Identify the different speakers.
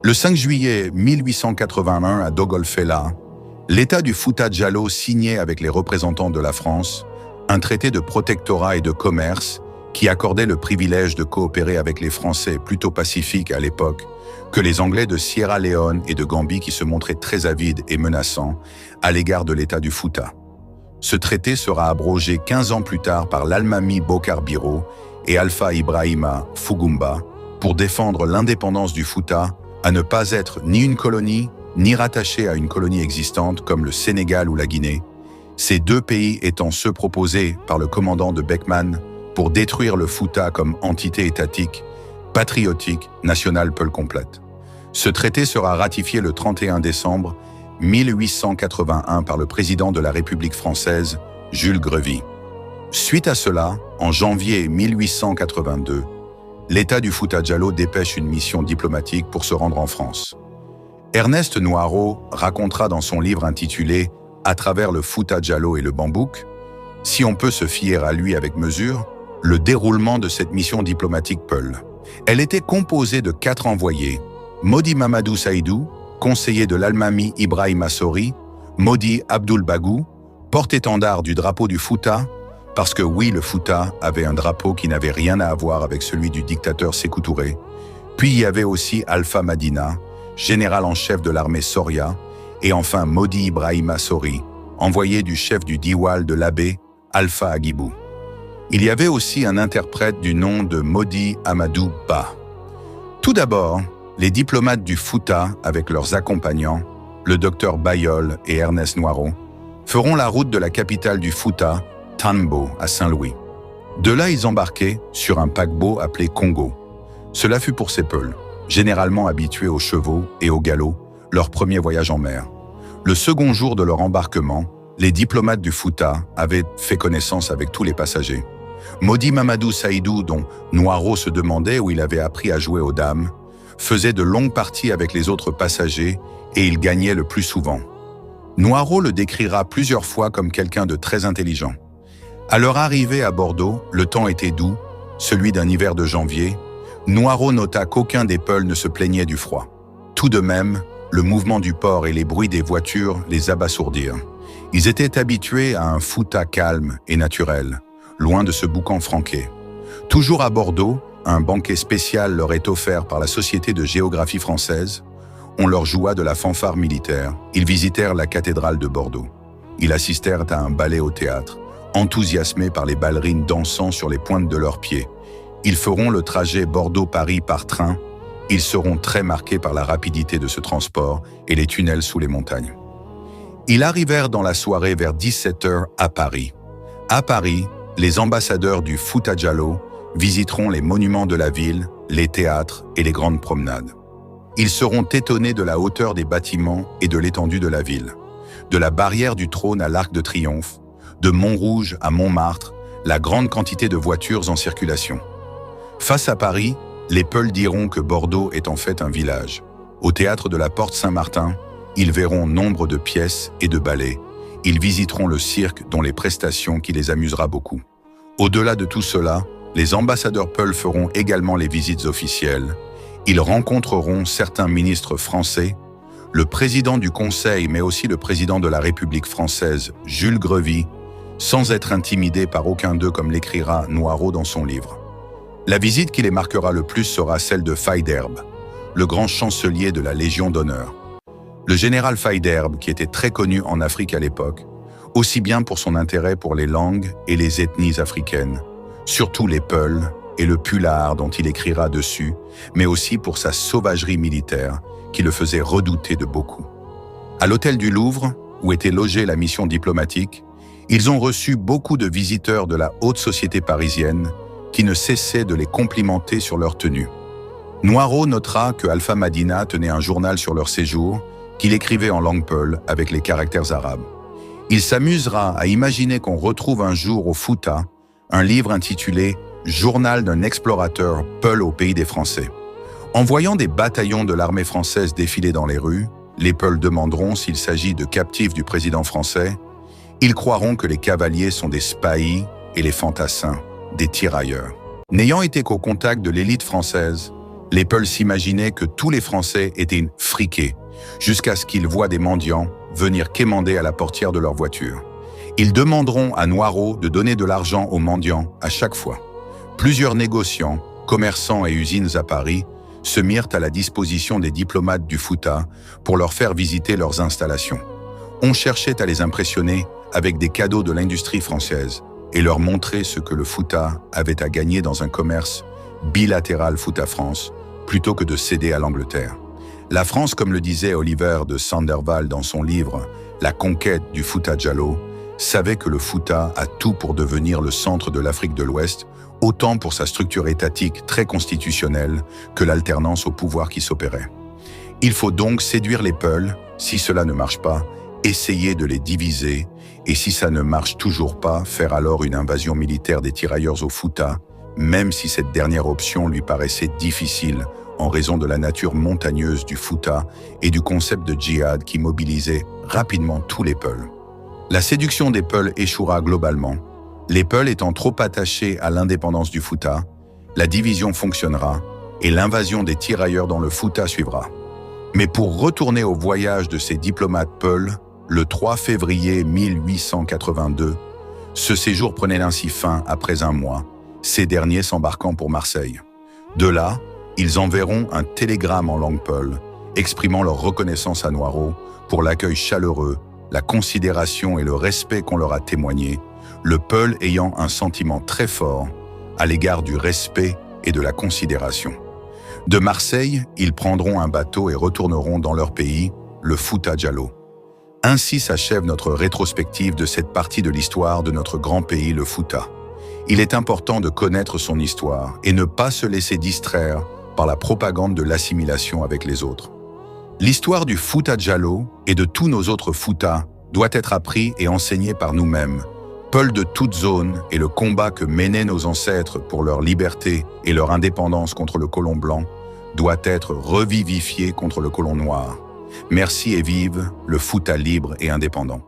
Speaker 1: Le 5 juillet 1881 à Dogolfela, l'État du Fouta Djallon signait avec les représentants de la France un traité de protectorat et de commerce qui accordait le privilège de coopérer avec les Français plutôt pacifiques à l'époque que les Anglais de Sierra Leone et de Gambie qui se montraient très avides et menaçants à l'égard de l'État du Fouta. Ce traité sera abrogé 15 ans plus tard par l'Almami Bokar Biro et Alpha Ibrahima Fugumba pour défendre l'indépendance du Fouta à ne pas être ni une colonie ni rattaché à une colonie existante comme le Sénégal ou la Guinée, ces deux pays étant ceux proposés par le commandant de Beckman pour détruire le Fouta comme entité étatique, patriotique, nationale peul complète. Ce traité sera ratifié le 31 décembre 1881 par le président de la République française, Jules Grevy. Suite à cela, en janvier 1882, l'État du Fouta Djallon dépêche une mission diplomatique pour se rendre en France. Ernest Noirot racontera dans son livre intitulé « À travers le Fouta Djallon et le bambouk », si on peut se fier à lui avec mesure, le déroulement de cette mission diplomatique peul. Elle était composée de 4 envoyés, Modi Mamadou Saïdou, conseiller de l'Almami Ibrahima Sori, Modi Abdoul Bagou, porte-étendard du drapeau du Fouta, parce que oui, le Fouta avait un drapeau qui n'avait rien à voir avec celui du dictateur Sékou Touré. Puis il y avait aussi Alpha Madina, général en chef de l'armée Soria, et enfin Modi Ibrahima Sori, envoyé du chef du Diwal de l'abbé Alpha Agibou. Il y avait aussi un interprète du nom de Modi Amadou Ba. Tout d'abord, les diplomates du Fouta, avec leurs accompagnants, le docteur Bayol et Ernest Noirot, feront la route de la capitale du Fouta, Tambo, à Saint-Louis. De là, ils embarquaient sur un paquebot appelé Congo. Cela fut pour ces peuls, généralement habitués aux chevaux et au galop, leur premier voyage en mer. Le second jour de leur embarquement, les diplomates du Fouta avaient fait connaissance avec tous les passagers. Modi Mamadou Saïdou, dont Noirot se demandait où il avait appris à jouer aux dames, faisait de longues parties avec les autres passagers et il gagnait le plus souvent. Noirot le décrira plusieurs fois comme quelqu'un de très intelligent. À leur arrivée à Bordeaux, le temps était doux, celui d'un hiver de janvier. Noirot nota qu'aucun des peuls ne se plaignait du froid. Tout de même, le mouvement du port et les bruits des voitures les abasourdirent. Ils étaient habitués à un Fouta calme et naturel, loin de ce boucan franqué. Toujours à Bordeaux, un banquet spécial leur est offert par la Société de géographie française. On leur joua de la fanfare militaire. Ils visitèrent la cathédrale de Bordeaux. Ils assistèrent à un ballet au théâtre, enthousiasmés par les ballerines dansant sur les pointes de leurs pieds. Ils feront le trajet Bordeaux-Paris par train. Ils seront très marqués par la rapidité de ce transport et les tunnels sous les montagnes. Ils arrivèrent dans la soirée vers 17h à Paris. À Paris, les ambassadeurs du Fouta Djallon visiteront les monuments de la ville, les théâtres et les grandes promenades. Ils seront étonnés de la hauteur des bâtiments et de l'étendue de la ville. De la barrière du trône à l'Arc de Triomphe, de Montrouge à Montmartre, la grande quantité de voitures en circulation. Face à Paris, les Peuls diront que Bordeaux est en fait un village. Au théâtre de la Porte Saint-Martin, ils verront nombre de pièces et de ballets. Ils visiteront le cirque dont les prestations qui les amusera beaucoup. Au-delà de tout cela, les ambassadeurs Peuls feront également les visites officielles. Ils rencontreront certains ministres français, le président du Conseil mais aussi le président de la République française, Jules Grevy, sans être intimidés par aucun d'eux comme l'écrira Noirot dans son livre. La visite qui les marquera le plus sera celle de Faidherbe, le grand chancelier de la Légion d'honneur. Le général Faidherbe, qui était très connu en Afrique à l'époque, aussi bien pour son intérêt pour les langues et les ethnies africaines, surtout les Peuls et le Pulaar dont il écrira dessus, mais aussi pour sa sauvagerie militaire qui le faisait redouter de beaucoup. À l'hôtel du Louvre, où était logée la mission diplomatique, ils ont reçu beaucoup de visiteurs de la haute société parisienne qui ne cessaient de les complimenter sur leur tenue. Noirot notera que Alpha Madina tenait un journal sur leur séjour qu'il écrivait en langue peul avec les caractères arabes. Il s'amusera à imaginer qu'on retrouve un jour au Fouta un livre intitulé « Journal d'un explorateur peul au pays des Français ». En voyant des bataillons de l'armée française défiler dans les rues, les Peuls demanderont s'il s'agit de captifs du président français. Ils croiront que les cavaliers sont des spahis et les fantassins, des tirailleurs. N'ayant été qu'au contact de l'élite française, Les Peuls s'imaginaient que tous les Français étaient friqués, jusqu'à ce qu'ils voient des mendiants venir quémander à la portière de leur voiture. Ils demanderont à Noiraud de donner de l'argent aux mendiants à chaque fois. Plusieurs négociants, commerçants et usines à Paris se mirent à la disposition des diplomates du Fouta pour leur faire visiter leurs installations. On cherchait à les impressionner avec des cadeaux de l'industrie française et leur montrer ce que le Fouta avait à gagner dans un commerce bilatéral Fouta-France plutôt que de céder à l'Angleterre. La France, comme le disait Oliver de Sanderval dans son livre « La conquête du Fouta Djallon », savait que le Fouta a tout pour devenir le centre de l'Afrique de l'Ouest, autant pour sa structure étatique très constitutionnelle que l'alternance au pouvoir qui s'opérait. Il faut donc séduire les Peuls, si cela ne marche pas, essayer de les diviser, et si ça ne marche toujours pas, faire alors une invasion militaire des tirailleurs au Fouta, même si cette dernière option lui paraissait difficile en raison de la nature montagneuse du Fouta et du concept de djihad qui mobilisait rapidement tous les Peuls. La séduction des Peuls échouera globalement. Les Peuls étant trop attachés à l'indépendance du Fouta, la division fonctionnera et l'invasion des tirailleurs dans le Fouta suivra. Mais pour retourner au voyage de ces diplomates Peuls, le 3 février 1882, ce séjour prenait ainsi fin après un mois, ces derniers s'embarquant pour Marseille. De là, ils enverront un télégramme en langue peul, exprimant leur reconnaissance à Noiraud pour l'accueil chaleureux, la considération et le respect qu'on leur a témoigné, le peul ayant un sentiment très fort à l'égard du respect et de la considération. De Marseille, ils prendront un bateau et retourneront dans leur pays, le Fouta Djallon. Ainsi s'achève notre rétrospective de cette partie de l'histoire de notre grand pays, le Fouta. Il est important de connaître son histoire et ne pas se laisser distraire par la propagande de l'assimilation avec les autres. L'histoire du Fouta Djallon et de tous nos autres Foutas doit être appris et enseigné par nous-mêmes. Peuls de toute zone et le combat que menaient nos ancêtres pour leur liberté et leur indépendance contre le colon blanc doit être revivifié contre le colon noir. Merci et vive le Fouta libre et indépendant.